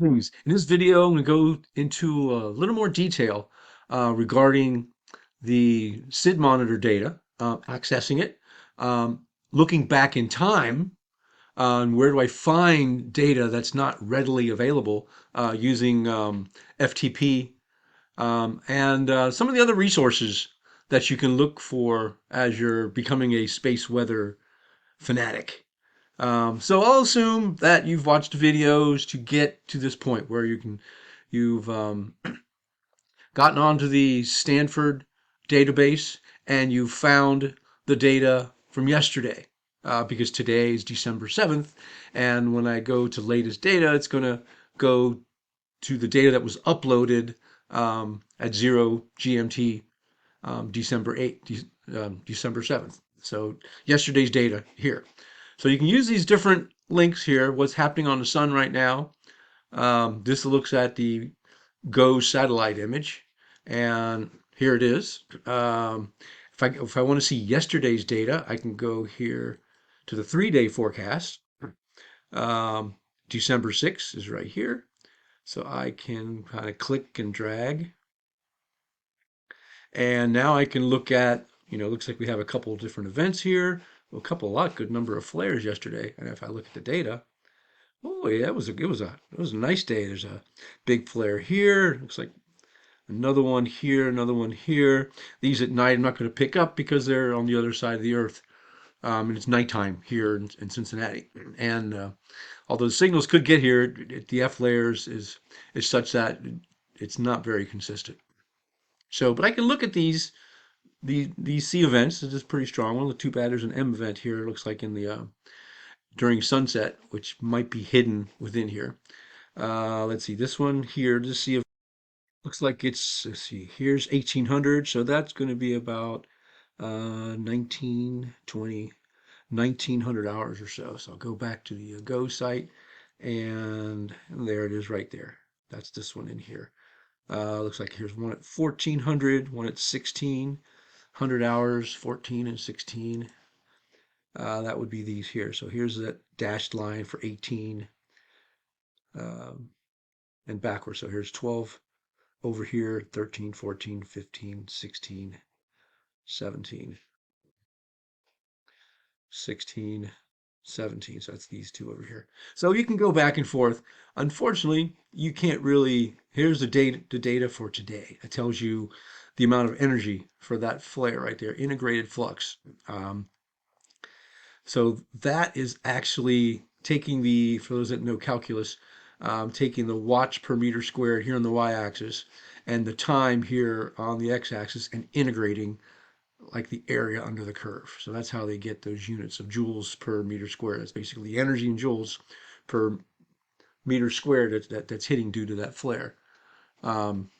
things. In this video, I'm going to go into a little more detail regarding the SID monitor data, accessing it, looking back in time on where do I find data that's not readily available using FTP and some of the other resources that you can look for as you're becoming a space weather fanatic. So I'll assume that you've watched videos to get to this point where you've gotten onto the Stanford database and you've found the data from yesterday. Because today is December 7th, and when I go to latest data, it's going to go to the data that was uploaded at 0 GMT December 8th, December 7th. So yesterday's data here. So you can use these different links here. What's happening on the sun right now. This looks at the GOES satellite image, and here it is. If I want to see yesterday's data, I can go here to the 3-day forecast. Um, December 6th is right here. So I can kind of click and drag. And now I can look at, looks like we have a couple of different events here. Well, a lot, good number of flares yesterday. And if I look at the data, oh yeah, it was a nice day. There's a big flare here. Looks like another one here, another one here. These at night I'm not going to pick up because they're on the other side of the earth. And it's nighttime here in Cincinnati. And although the signals could get here, the F layers is such that it's not very consistent. So, but I can look at these C events. This is pretty strong. Well, too bad there's an M event here. It looks like in the during sunset, which might be hidden within here. Let's see, this one here, this C event looks like let's see, here's 1800, so that's going to be about 19, 20, 1900 hours or so. So I'll go back to the Go site, and there it is right there. That's this one in here. Looks like here's one at 1400, one at 1600 hours, 14 and 16. That would be these here. So here's that dashed line for 18 um, and backwards. So here's 12 over here, 13, 14, 15, 16, 17, 16, 17. So that's these two over here. So you can go back and forth. Unfortunately, you can't really. Here's the data for today. It tells you the amount of energy for that flare right there, integrated flux. So that is actually taking for those that know calculus, taking the watts per meter squared here on the y-axis and the time here on the x-axis and integrating like the area under the curve. So that's how they get those units of joules per meter squared. That's basically the energy in joules per meter squared that's hitting due to that flare. Um,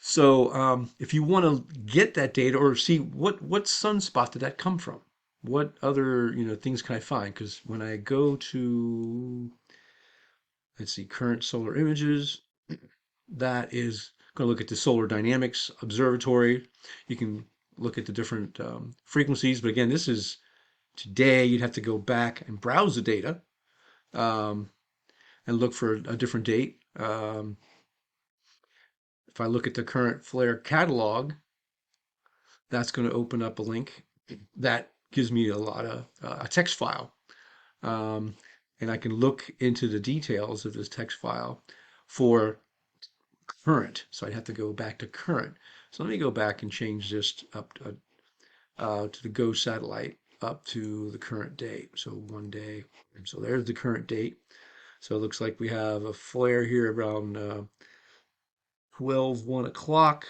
so if you want to get that data or see what sunspot did that come from, what other things can I find? Because when I go to, let's see, current solar images, that is going to look at the solar dynamics observatory. You can look at the different frequencies, but again, this is today. You'd have to go back and browse the data um, and look for a different date. If I look at the current flare catalog, that's going to open up a link that gives me a lot of a text file. Um, and I can look into the details of this text file for current. So I'd have to go back to current. So let me go back and change this up to the Go satellite up to the current date. So 1 day. So there's the current date. So it looks like we have a flare here around 1 o'clock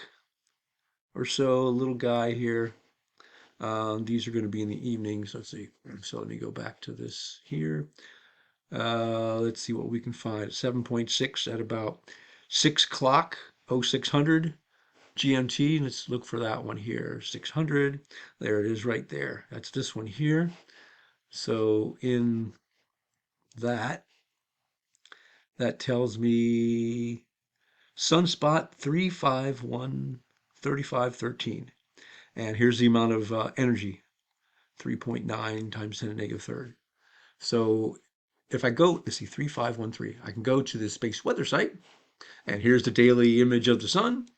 or so, a little guy here. These are going to be in the evenings. Let's see. So let me go back to this here. Let's see what we can find. 7.6 at about 6 o'clock, 0600 GMT. Let's look for that one here. 600. There it is right there. That's this one here. So in that, that tells me sunspot 351 3513. And here's the amount of energy, 3.9 times 10 to the negative third. So if I go, let's see, 3513, I can go to the space weather site, and here's the daily image of the sun.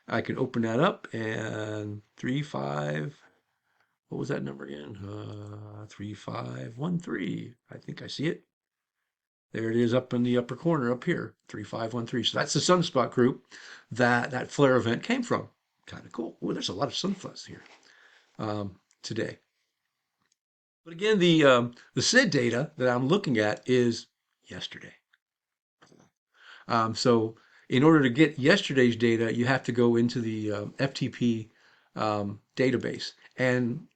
I can open that up and 35, what was that number again? 3513. I think I see it. There it is up in the upper corner up here, 3513. So that's the sunspot group that that flare event came from. Kind of cool. Oh, there's a lot of sunflows here today. But again, the SID data that I'm looking at is yesterday. So in order to get yesterday's data, you have to go into the FTP database. And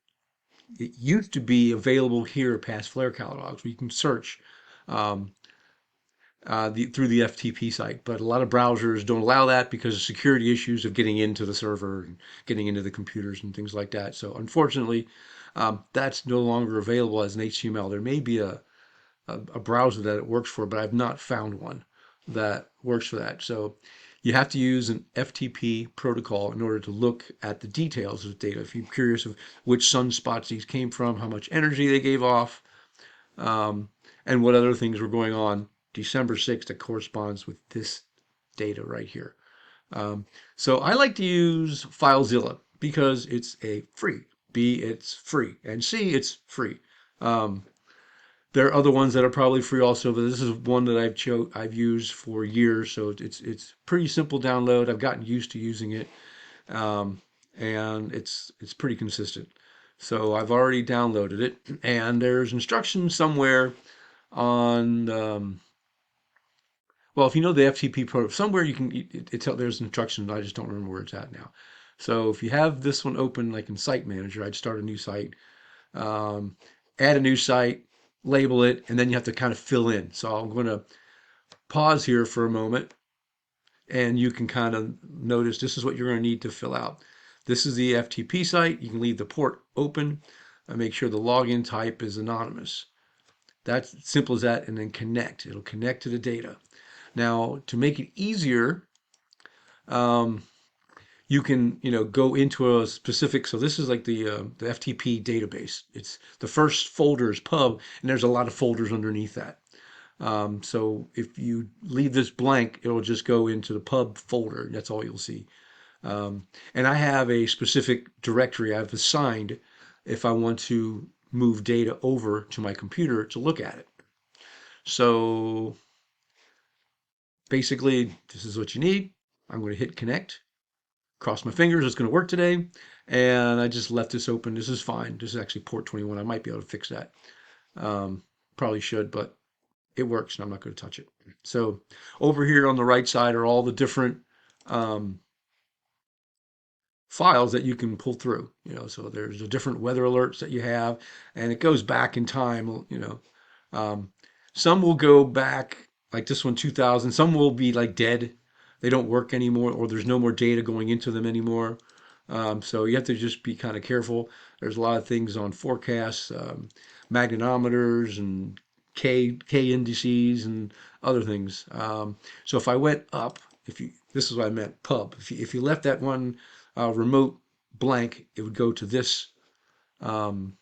it used to be available here at Past Flare Catalogs, where you can search um, through the FTP site. But a lot of browsers don't allow that because of security issues of getting into the server and getting into the computers and things like that. So unfortunately, that's no longer available as an HTML. There may be a browser that it works for, but I've not found one that works for that. So you have to use an FTP protocol in order to look at the details of the data. If you're curious of which sunspots these came from, how much energy they gave off, um, and what other things were going on December 6th that corresponds with this data right here. So I like to use FileZilla because it's a free. B, it's free. And C, it's free. Um, there are other ones that are probably free also, but this is one that I've used for years, so it's pretty simple download. I've gotten used to using it, um, and it's pretty consistent. So I've already downloaded it, and there's instructions somewhere on well, if you know the FTP protocol, somewhere you can there's instructions. I just don't remember where it's at now. So if you have this one open, like in Site Manager, I'd start a new site, um, add a new site, label it, and then you have to kind of fill in. So I'm going to pause here for a moment, and you can kind of notice this is what you're going to need to fill out. This is the FTP site. You can leave the port open and make sure the login type is anonymous. That's simple as that, and then connect. It'll connect to the data. Now, to make it easier, um, you can go into a specific. So this is like the FTP database. It's the first folder is pub, and there's a lot of folders underneath that. So if you leave this blank, it'll just go into the pub folder. That's all you'll see. And I have a specific directory I've assigned if I want to move data over to my computer to look at it. So basically, this is what you need. I'm going to hit connect. Cross my fingers, it's going to work today. And I just left this open. This is fine. This is actually port 21. I might be able to fix that. Probably should, but it works and I'm not going to touch it. So over here on the right side are all the different um, files that you can pull through. So there's the different weather alerts that you have, and it goes back in time. Um, some will go back like this one, 2000. Some will be like dead. They don't work anymore, or there's no more data going into them anymore. So you have to just be kind of careful. There's a lot of things on forecasts, magnetometers, and K indices and other things. So if I went up, this is what I meant, pub. If you left that one remote blank, it would go to this um,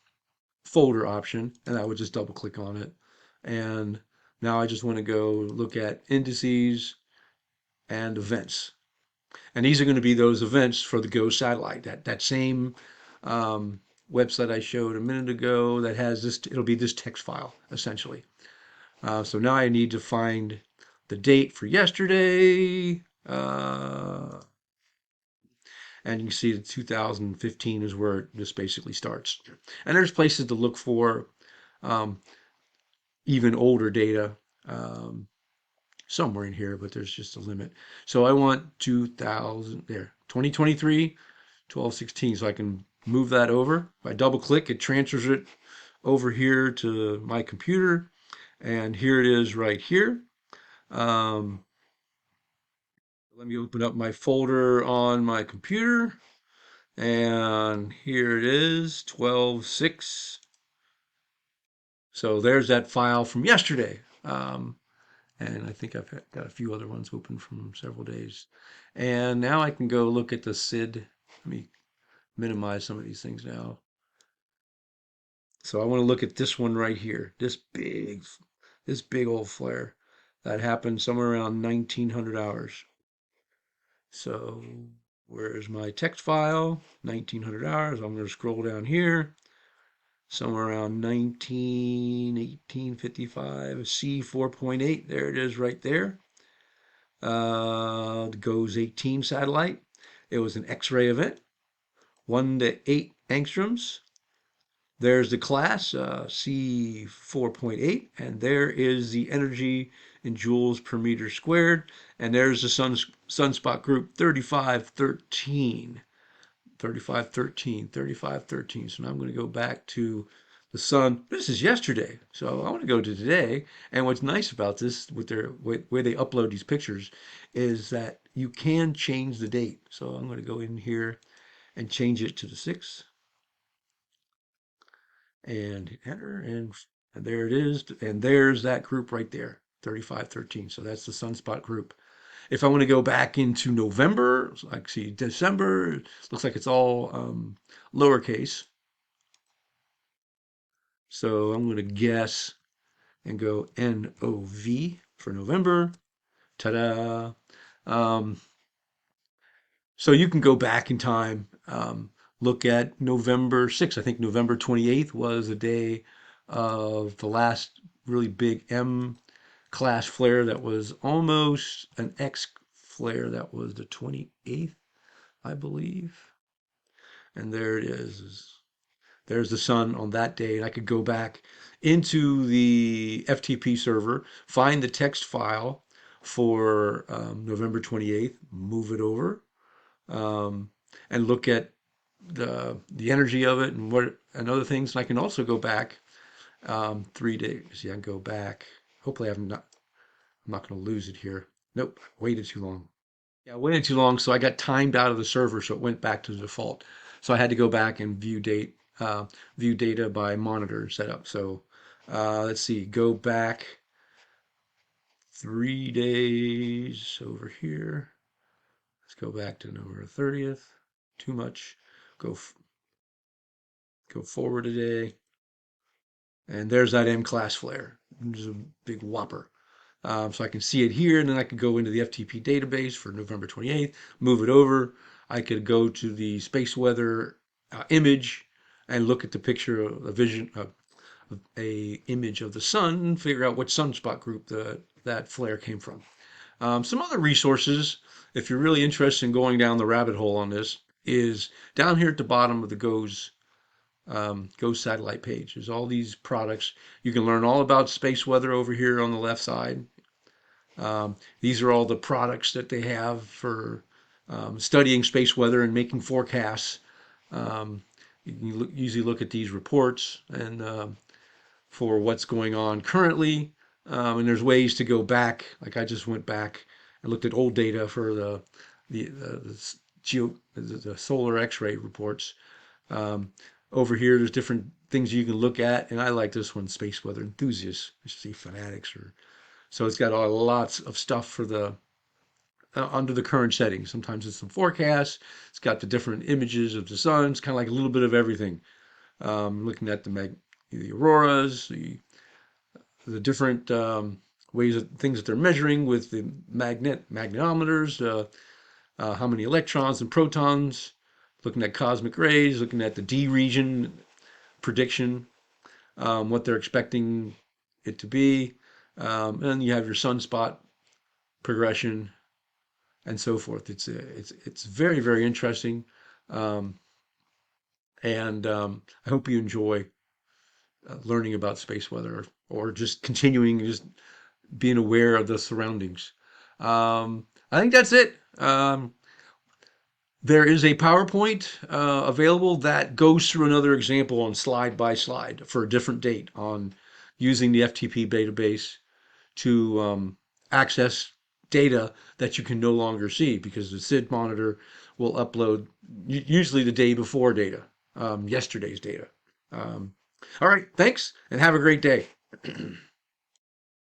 folder option, and I would just double click on it. And now I just want to go look at indices and events. And these are going to be those events for the GOES satellite. That same website I showed a minute ago that has this, it'll be this text file essentially. So now I need to find the date for yesterday. And you can see that 2015 is where this basically starts. And there's places to look for um, even older data somewhere in here, but there's just a limit. So I want 2000 there, 2023, 12/16, so I can move that over. If I double click, it transfers it over here to my computer, and here it is right here. Um, Let me open up my folder on my computer. And here it is, 12/6. So there's that file from yesterday. And I think I've got a few other ones open from several days. And now I can go look at the SID. Let me minimize some of these things now. So I want to look at this one right here, this big This big old flare that happened somewhere around 1900 hours. So where's my text file? 1900 hours. I'm going to scroll down here. Somewhere around 1855, C 4.8. There it is right there. The GOES 18 satellite. It was an X-ray event, 1 to 8 angstroms. There's the class, C 4.8, and there is the energy in joules per meter squared, and there's the sunspot group 3513. 3513, 3513. So now I'm going to go back to the sun. This is yesterday, so I want to go to today. And what's nice about this, with their way they upload these pictures, is that you can change the date. So I'm going to go in here and change it to the 6th and hit enter, and there it is. And there's that group right there, 3513. So that's the sunspot group. If I want to go back into November, I see December, looks like it's all lowercase. So I'm going to guess and go NOV for November. Ta-da! Um, so you can go back in time, look at November 6th. I think November 28th was the day of the last really big M class flare that was almost an X flare. That was the 28th, I believe. And there it is. There's the sun on that day. And I could go back into the FTP server, find the text file for November 28th, move it over, um, and look at the energy of it and other things. And I can also go back 3 days. See, I can go back. Hopefully, I'm not going to lose it here. Nope, waited too long. Yeah, I waited too long, so I got timed out of the server, so it went back to the default. So I had to go back and view data by monitor setup. So let's see, go back 3 days over here. Let's go back to November 30th. Too much. Go go forward a day, and there's that M class flare. There's a big whopper. So I can see it here, and then I could go into the FTP database for November 28th, move it over. I could go to the space weather image and look at the picture, a vision, a image of the sun, and figure out what sunspot group that flare came from. Some other resources, if you're really interested in going down the rabbit hole on this, is down here at the bottom of the GOES satellite page. There's all these products. You can learn all about space weather over here on the left side. These are all the products that they have for studying space weather and making forecasts. You can usually look at these reports and for what's going on currently. And there's ways to go back. Like I just went back and looked at old data for the solar X-ray reports. Over here, there's different things you can look at, and I like this one, Space Weather Enthusiasts. I should say fanatics, or so it's got lots of stuff for the under the current settings. Sometimes it's some forecasts. It's got the different images of the sun. It's kind of like a little bit of everything. Looking at the auroras, the different ways of things that they're measuring with the magnetometers, how many electrons and protons, looking at cosmic rays, looking at the D region prediction, what they're expecting it to be. And you have your sunspot progression and so forth. It's very, very interesting. Um, and I hope you enjoy learning about space weather, or just continuing, just being aware of the surroundings. I think that's it. There is a PowerPoint available that goes through another example on slide by slide for a different date on using the FTP database to access data that you can no longer see, because the SID monitor will upload usually the day before data, yesterday's data. All right, thanks, and have a great day.